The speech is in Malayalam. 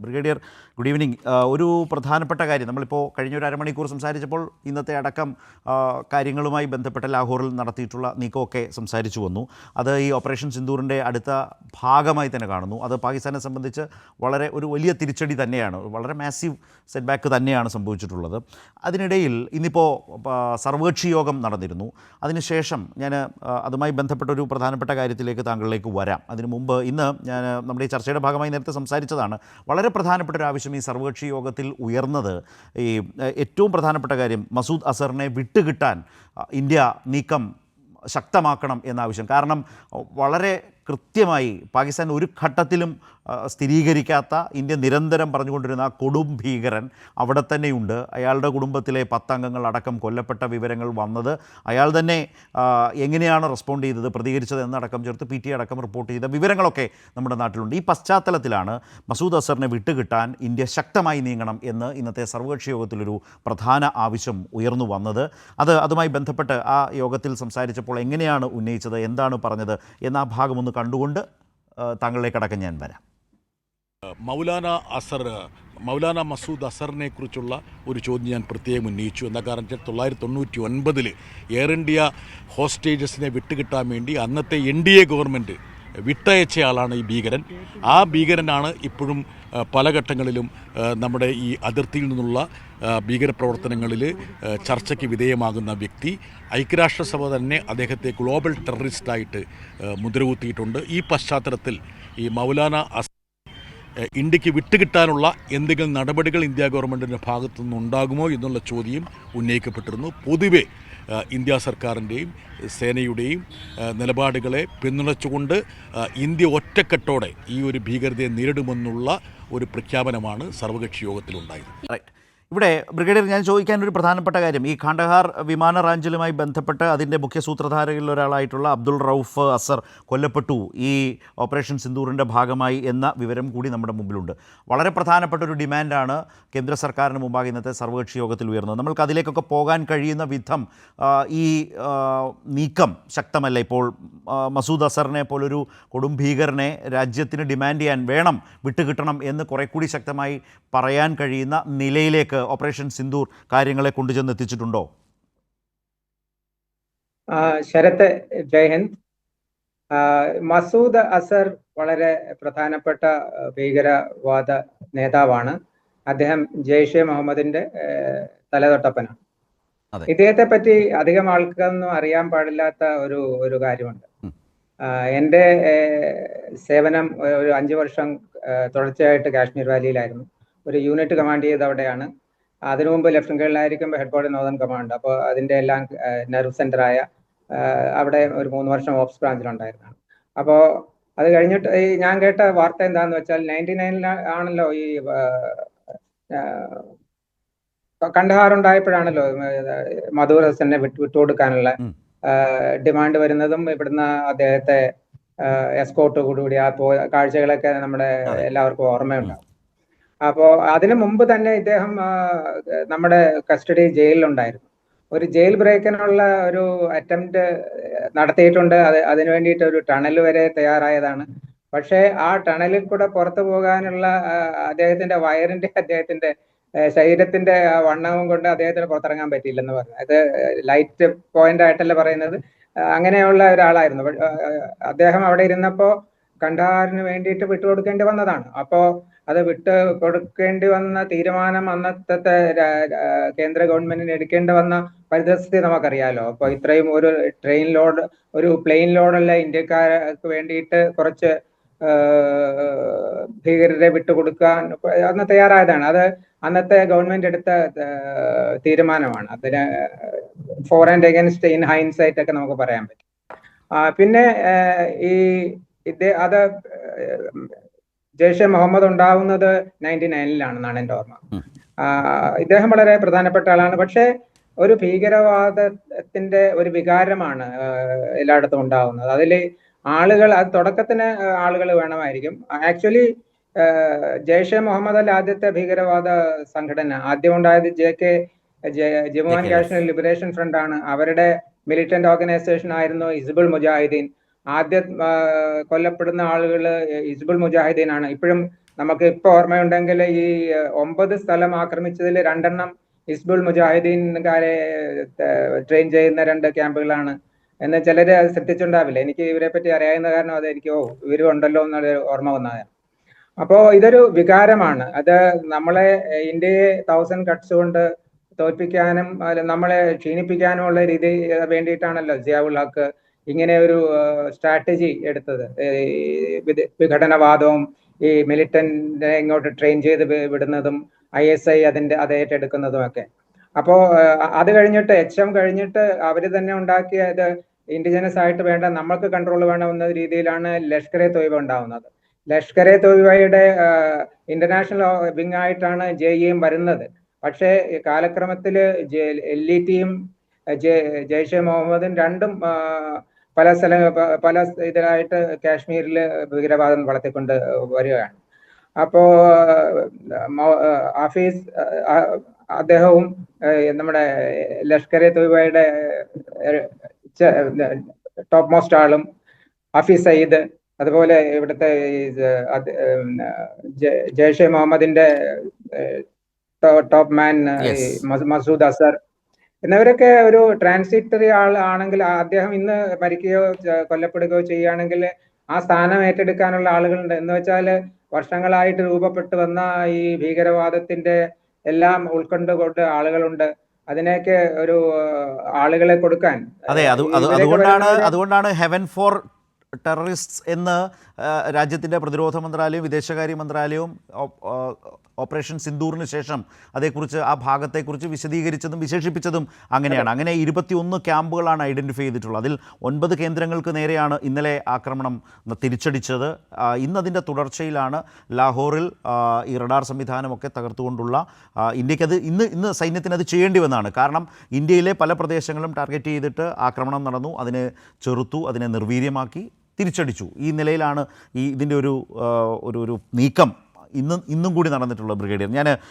Brigadier, good evening. ഒരു പ്രധാനപ്പെട്ട കാര്യം നമ്മളിപ്പോൾ കഴിഞ്ഞ ഒരു അരമണിക്കൂർ സംസാരിച്ചപ്പോൾ ഇന്നത്തെ അടക്കം കാര്യങ്ങളുമായി ബന്ധപ്പെട്ട ലാഹോറിൽ നടത്തിയിട്ടുള്ള നീക്കമൊക്കെ സംസാരിച്ചു വന്നു. അത് ഈ ഓപ്പറേഷൻ സിന്ദൂറിൻ്റെ അടുത്ത ഭാഗമായി തന്നെ കാണുന്നു. അത് പാകിസ്ഥാനെ സംബന്ധിച്ച് വളരെ ഒരു വലിയ തിരിച്ചടി തന്നെയാണ്, വളരെ മാസീവ് സെറ്റ് ബാക്ക് തന്നെയാണ് സംഭവിച്ചിട്ടുള്ളത്. അതിനിടയിൽ ഇന്നിപ്പോൾ സർവകക്ഷി യോഗം നടന്നിരുന്നു. അതിനുശേഷം ഞാൻ അതുമായി ബന്ധപ്പെട്ട ഒരു പ്രധാനപ്പെട്ട കാര്യത്തിലേക്ക് താങ്കളിലേക്ക് വരാം. അതിനു മുമ്പ് ഇന്ന് ഞാൻ നമ്മുടെ ഈ ചർച്ചയുടെ ഭാഗമായി നേരത്തെ സംസാരിച്ചതാണ്, വളരെ പ്രധാനപ്പെട്ട ഒരു ആവശ്യം ഈ സർവകക്ഷി യോഗത്തിൽ ഉയർന്നത് ഈ ഏറ്റവും പ്രധാനപ്പെട്ട കാര്യം മസൂദ് അസറിനെ വിട്ടുകിട്ടാൻ ഇന്ത്യ നീക്കം ശക്തമാക്കണം എന്ന ആവശ്യം. കാരണം വളരെ കൃത്യമായി പാകിസ്ഥാൻ ഒരു ഘട്ടത്തിലും സ്ഥിരീകരിക്കാത്ത, ഇന്ത്യ നിരന്തരം പറഞ്ഞുകൊണ്ടിരുന്ന ആ കൊടും ഭീകരൻ അവിടെ തന്നെയുണ്ട്. അയാളുടെ കുടുംബത്തിലെ 10 അംഗങ്ങൾ അടക്കം കൊല്ലപ്പെട്ട വിവരങ്ങൾ വന്നത് അയാൾ തന്നെ എങ്ങനെയാണ് റെസ്പോണ്ട് ചെയ്തത്, പ്രതികരിച്ചത് എന്നടക്കം ചേർത്ത് PTI അടക്കം റിപ്പോർട്ട് ചെയ്ത വിവരങ്ങളൊക്കെ നമ്മുടെ നാട്ടിലുണ്ട്. ഈ പശ്ചാത്തലത്തിലാണ് മസൂദ് അസറിനെ വിട്ടുകിട്ടാൻ ഇന്ത്യ ശക്തമായി നീങ്ങണം എന്ന് ഇന്നത്തെ സർവകക്ഷി യോഗത്തിലൊരു പ്രധാന ആവശ്യം ഉയർന്നു വന്നത്. അതുമായി ബന്ധപ്പെട്ട് ആ യോഗത്തിൽ സംസാരിച്ചപ്പോൾ എങ്ങനെയാണ് ഉന്നയിച്ചത്, എന്താണ് പറഞ്ഞത് എന്ന ആ ഭാഗം ഒന്ന് കണ്ടുകൊണ്ട് താങ്കളിലേക്കടക്കം ഞാൻ വരാം. മൗലാന മസൂദ് അസറിനെ കുറിച്ചുള്ള ഒരു ചോദ്യം ഞാൻ പ്രത്യേകം ഉന്നയിച്ചു. എന്താ കാരണം 1999 എയർ ഇന്ത്യ ഹോസ്റ്റേജസിനെ വിട്ടുകിട്ടാൻ വേണ്ടി അന്നത്തെ NDA ഗവൺമെൻറ് വിട്ടയച്ചയാളാണ് ഈ ഭീകരൻ. ആ ഭീകരനാണ് ഇപ്പോഴും പല ഘട്ടങ്ങളിലും നമ്മുടെ ഈ അതിർത്തിയിൽ നിന്നുള്ള ഭീകരപ്രവർത്തനങ്ങളിൽ ചർച്ചയ്ക്ക് വിധേയമാകുന്ന വ്യക്തി. ഐക്യരാഷ്ട്രസഭ തന്നെ അദ്ദേഹത്തെ ഗ്ലോബൽ ടെററിസ്റ്റായിട്ട് മുദ്രകുത്തിയിട്ടുണ്ട്. ഈ പശ്ചാത്തലത്തിൽ ഈ മൗലാന ഇന്ത്യക്ക് വിട്ടുകിട്ടാനുള്ള എന്തെങ്കിലും നടപടികൾ ഇന്ത്യ ഗവൺമെൻറ്റിൻ്റെ ഭാഗത്തു നിന്നുണ്ടാകുമോ എന്നുള്ള ചോദ്യം ഉന്നയിക്കപ്പെട്ടിരുന്നു. പൊതുവെ ഇന്ത്യ സർക്കാരിൻ്റെയും സേനയുടെയും നിലപാടുകളെ പിന്തുണച്ചുകൊണ്ട് ഇന്ത്യ ഒറ്റക്കെട്ടോടെ ഈ ഒരു ഭീകരതയെ നേരിടുമെന്നുള്ള ഒരു പ്രഖ്യാപനമാണ് സർവകക്ഷി യോഗത്തിലുണ്ടായത്. ഇവിടെ ബ്രിഗേഡിയർ, ഞാൻ ചോദിക്കാൻ ഒരു പ്രധാനപ്പെട്ട കാര്യം, ഈ ഖാണ്ഡഹാർ വിമാന റാഞ്ചലുമായി ബന്ധപ്പെട്ട് അതിൻ്റെ മുഖ്യ സൂത്രധാരകളിൽ ഒരാളായിട്ടുള്ള അബ്ദുൾ റൌഫ് അസർ കൊല്ലപ്പെട്ടു ഈ ഓപ്പറേഷൻ സിന്ദൂറിൻ്റെ ഭാഗമായി എന്ന വിവരം കൂടി നമ്മുടെ മുമ്പിലുണ്ട്. വളരെ പ്രധാനപ്പെട്ട ഒരു ഡിമാൻഡാണ് കേന്ദ്ര സർക്കാരിന് മുമ്പാകെ ഇന്നത്തെ സർവകക്ഷി യോഗത്തിൽ ഉയർന്നത്. നമ്മൾക്ക് അതിലേക്കൊക്കെ പോകാൻ കഴിയുന്ന വിധം ഈ നീക്കം ശക്തമല്ല. ഇപ്പോൾ മസൂദ് അസറിനെ പോലൊരു കൊടും ഭീകരനെ രാജ്യത്തിന് ഡിമാൻഡ് ചെയ്യാൻ വേണം, വിട്ടുകിട്ടണം എന്ന് കുറെ കൂടി ശക്തമായി പറയാൻ കഴിയുന്ന നിലയിലേക്ക് ഓപ്പറേഷൻ സിന്ദൂർ കാര്യങ്ങളെ കൊണ്ടുചെന്ന് എത്തിച്ചിട്ടുണ്ടോ? ശരത്ത്, ജയ്ഹിന്ദ്. മസൂദ് അസർ വളരെ പ്രധാനപ്പെട്ട ഭീകരവാദ നേതാവാണ്. അദ്ദേഹം ജെയ്ഷെ മുഹമ്മദിന്റെ തലതൊട്ടപ്പനാണ്. ഇദ്ദേഹത്തെ പറ്റി അധികം ആൾക്കൊന്നും അറിയാൻ പാടില്ലാത്ത ഒരു കാര്യമുണ്ട്. എൻ്റെ സേവനം ഒരു 5 വർഷം തുടർച്ചയായിട്ട് കാശ്മീർ വാലിയിലായിരുന്നു. ഒരു യൂണിറ്റ് കമാൻഡ് ചെയ്ത് അവിടെയാണ്. അതിനു മുമ്പ് ലെഫ്റ്റനന്റ് കേണലായിരിക്കുമ്പോൾ ഹെഡ് ക്വാർട്ടർ നോർത്തേൺ കമാൻഡ്. അപ്പോൾ അതിൻ്റെ എല്ലാം നെർവ് സെൻ്ററായ അവിടെ ഒരു 3 വർഷം ഓപ്സ് ബ്രാഞ്ചിലുണ്ടായിരുന്നതാണ്. അപ്പോൾ അത് കഴിഞ്ഞിട്ട് ഈ ഞാൻ കേട്ട വാർത്ത എന്താണെന്ന് വെച്ചാൽ 99 ആണല്ലോ ഈ കണ്ഡഹാർ ഉണ്ടായപ്പോഴാണല്ലോ മസൂദ് അസറിനെ വിട്ടുകൊടുക്കാനുള്ള ഡിമാൻഡ് വരുന്നതും ഇവിടുന്ന് അദ്ദേഹത്തെ എസ്കോർട്ട് കൂടി ആ കാഴ്ചകളൊക്കെ നമ്മുടെ എല്ലാവർക്കും ഓർമ്മയുണ്ടാവും. അപ്പോൾ അതിനു മുമ്പ് തന്നെ ഇദ്ദേഹം നമ്മുടെ കസ്റ്റഡി ജയിലിലുണ്ടായിരുന്നു. ഒരു ജയിൽ ബ്രേക്കിനുള്ള ഒരു അറ്റംപ്റ്റ് നടത്തിയിട്ടുണ്ട്. അതിനു വേണ്ടിയിട്ട് ഒരു ടണൽ വരെ തയ്യാറായതാണ്. പക്ഷേ ആ ടണലിൽ കൂടെ പുറത്തു പോകാനുള്ള അദ്ദേഹത്തിന്റെ വയറിന്റെ, അദ്ദേഹത്തിന്റെ ശരീരത്തിന്റെ വണ്ണവും കൊണ്ട് അദ്ദേഹത്തിന് പുറത്തിറങ്ങാൻ പറ്റിയില്ലെന്ന് പറഞ്ഞു. അത് ലൈറ്റ് പോയിന്റ് ആയിട്ടല്ല പറയുന്നത്, അങ്ങനെയുള്ള ഒരാളായിരുന്നു. അദ്ദേഹം അവിടെ ഇരുന്നപ്പോൾ കണ്ഡഹാറിന് വേണ്ടിയിട്ട് വിട്ടുകൊടുക്കേണ്ടി വന്നതാണ്. അപ്പോ അത് വിട്ട് കൊടുക്കേണ്ടി വന്ന തീരുമാനം അന്നത്തെ കേന്ദ്ര ഗവൺമെന്റിന് എടുക്കേണ്ടി വന്ന പരിതസ്ഥിതി നമുക്കറിയാലോ. അപ്പൊ ഇത്രയും ഒരു പ്ലെയിൻ ലോഡുള്ള ഇന്ത്യക്കാർക്ക് വേണ്ടിയിട്ട് കുറച്ച് ഭീകരരെ വിട്ടുകൊടുക്കാൻ അന്ന് തയ്യാറായതാണ്. അത് അന്നത്തെ ഗവൺമെന്റ് എടുത്ത തീരുമാനമാണ്. അതിന് for and against in hindsight ഒക്കെ നമുക്ക് പറയാൻ പറ്റും. പിന്നെ അത് ജെയ്ഷെ മുഹമ്മദ് ഉണ്ടാവുന്നത് 99-ലാണെന്നാണ് എൻ്റെ ഓർമ്മ. ഇദ്ദേഹം വളരെ പ്രധാനപ്പെട്ട ആളാണ്. പക്ഷേ ഒരു ഭീകരവാദത്തിന്റെ ഒരു വികാരമാണ് എല്ലായിടത്തും ഉണ്ടാവുന്നത്. അതിൽ ആളുകൾ, അത് തുടക്കത്തിന് ആളുകൾ വേണമായിരിക്കും. ആക്ച്വലി ജെയ്ഷെ മുഹമ്മദ് അല്ല ആദ്യത്തെ ഭീകരവാദ സംഘടന. ആദ്യം ഉണ്ടായത് Jammu and Kashmir Liberation Front ആണ്. അവരുടെ മിലിറ്റന്റ് ഓർഗനൈസേഷൻ ആയിരുന്നു ഹിസ്ബുൾ മുജാഹിദീൻ. ആദ്യം കൊല്ലപ്പെടുന്ന ആളുകൾ ഹിസ്ബുൾ മുജാഹിദീൻ ആണ്. ഇപ്പോഴും നമുക്ക് ഇപ്പൊ ഓർമ്മയുണ്ടെങ്കിൽ ഈ 9 സ്ഥലം ആക്രമിച്ചതിൽ 2 ഹിസ്ബുൾ മുജാഹിദീൻകാരെ ട്രെയിൻ ചെയ്യുന്ന 2 ക്യാമ്പുകളാണ് എന്ന് ചിലര് ശ്രദ്ധിച്ചിട്ടുണ്ടാവില്ല. എനിക്ക് ഇവരെ പറ്റി അറിയാവുന്ന കാരണം അത് എനിക്ക് ഇവരും ഉണ്ടല്ലോ എന്നുള്ള ഓർമ്മ വന്നതാണ്. അപ്പോ ഇതൊരു വികാരമാണ്. അത് നമ്മളെ ഇന്ത്യയെ 1000 കട്ട്സ് കൊണ്ട് തോൽപ്പിക്കാനും നമ്മളെ ക്ഷീണിപ്പിക്കാനുമുള്ള രീതി വേണ്ടിയിട്ടാണല്ലോ സിയാവുൽ ഹക്ക് ഇങ്ങനെ ഒരു സ്ട്രാറ്റജി എടുത്തത്. വിഘടനവാദവും ഈ മിലിറ്റന്റിനെ ഇങ്ങോട്ട് ട്രെയിൻ ചെയ്ത് വിടുന്നതും ISI അത് ഏറ്റെടുക്കുന്നതും ഒക്കെ. അപ്പോ അത് കഴിഞ്ഞിട്ട് HM കഴിഞ്ഞിട്ട് അവര് തന്നെ ഉണ്ടാക്കിയത് ഇൻഡിജിനസ് ആയിട്ട് വേണ്ട, നമ്മൾക്ക് കൺട്രോൾ വേണമെന്ന രീതിയിലാണ് ലഷ്കർ-e തോയ്ബ ഉണ്ടാവുന്നത്. ലഷ്കർ-e തോയ്ബയുടെ ഇന്റർനാഷണൽ വിങ് ആയിട്ടാണ് JEM വരുന്നത്. പക്ഷേ കാലക്രമത്തിൽ LETയും ജെയ്ഷെ മുഹമ്മദും രണ്ടും പല ഇതിലായിട്ട് കാശ്മീരിൽ ഭീകരവാദം വളർത്തിക്കൊണ്ട് വരികയാണ്. അപ്പോ ഹഫീസ് അദ്ദേഹവും നമ്മുടെ ലഷ്കർ-e തോയ്ബയുടെ ടോപ്പ് മോസ്റ്റ് ആളും ഹഫീസ് സയ്യിദ്, അതുപോലെ ഇവിടുത്തെ ജെയ്ഷെ മുഹമ്മദിന്റെ ടോപ്പ് മാൻ മസൂദ് അസർ എന്നിവരൊക്കെ ഒരു ട്രാൻസിറ്ററി ആണെങ്കിൽ അദ്ദേഹം ഇന്ന് മരിക്കുകയോ കൊല്ലപ്പെടുകയോ ചെയ്യുകയാണെങ്കിൽ ആ സ്ഥാനം ഏറ്റെടുക്കാനുള്ള ആളുകളുണ്ട്. എന്ന് വെച്ചാൽ വർഷങ്ങളായിട്ട് രൂപപ്പെട്ടു വന്ന ഈ ഭീകരവാദത്തിന്റെ എല്ലാം ഉൾക്കൊണ്ടുകൊണ്ട് ആളുകളുണ്ട്. അതിനെയൊക്കെ ഒരു ആളുകളെ കൊടുക്കാൻ. അതെ, അതുകൊണ്ടാണ് ഹെവൻ ഫോർ ടെററിസ്റ്റ്സ് എന്ന് രാജ്യത്തിൻ്റെ പ്രതിരോധ മന്ത്രാലയവും വിദേശകാര്യ മന്ത്രാലയവും ഓപ്പറേഷൻ സിന്ദൂറിന് ശേഷം അതേക്കുറിച്ച് ആ ഭാഗത്തെക്കുറിച്ച് വിശദീകരിച്ചതും വിശേഷിപ്പിച്ചതും അങ്ങനെയാണ്. അങ്ങനെ 21 ക്യാമ്പുകളാണ് ഐഡൻറ്റിഫൈ ചെയ്തിട്ടുള്ളത്. അതിൽ 9 കേന്ദ്രങ്ങൾക്ക് നേരെയാണ് ഇന്നലെ ആക്രമണം തിരിച്ചടിച്ചത്. ഇന്നതിൻ്റെ തുടർച്ചയിലാണ് ലാഹോറിൽ ഈ റഡാർ സംവിധാനമൊക്കെ തകർത്തുകൊണ്ടുള്ള ഇന്ത്യക്കത് ഇന്ന് സൈന്യത്തിന് അത് ചെയ്യേണ്ടി വന്നതാണ്. കാരണം ഇന്ത്യയിലെ പല പ്രദേശങ്ങളും ടാർഗറ്റ് ചെയ്തിട്ട് ആക്രമണം നടന്നു, അതിനെ ചെറുത്തു, അതിനെ നിർവീര്യമാക്കി തിരിച്ചടിച്ചു. ഈ നിലയിലാണ് ഇതിൻ്റെ ഒരു നീക്കം ഇന്നും കൂടി നടന്നിട്ടുള്ള ബ്രിഗേഡിയർ. ഞാൻ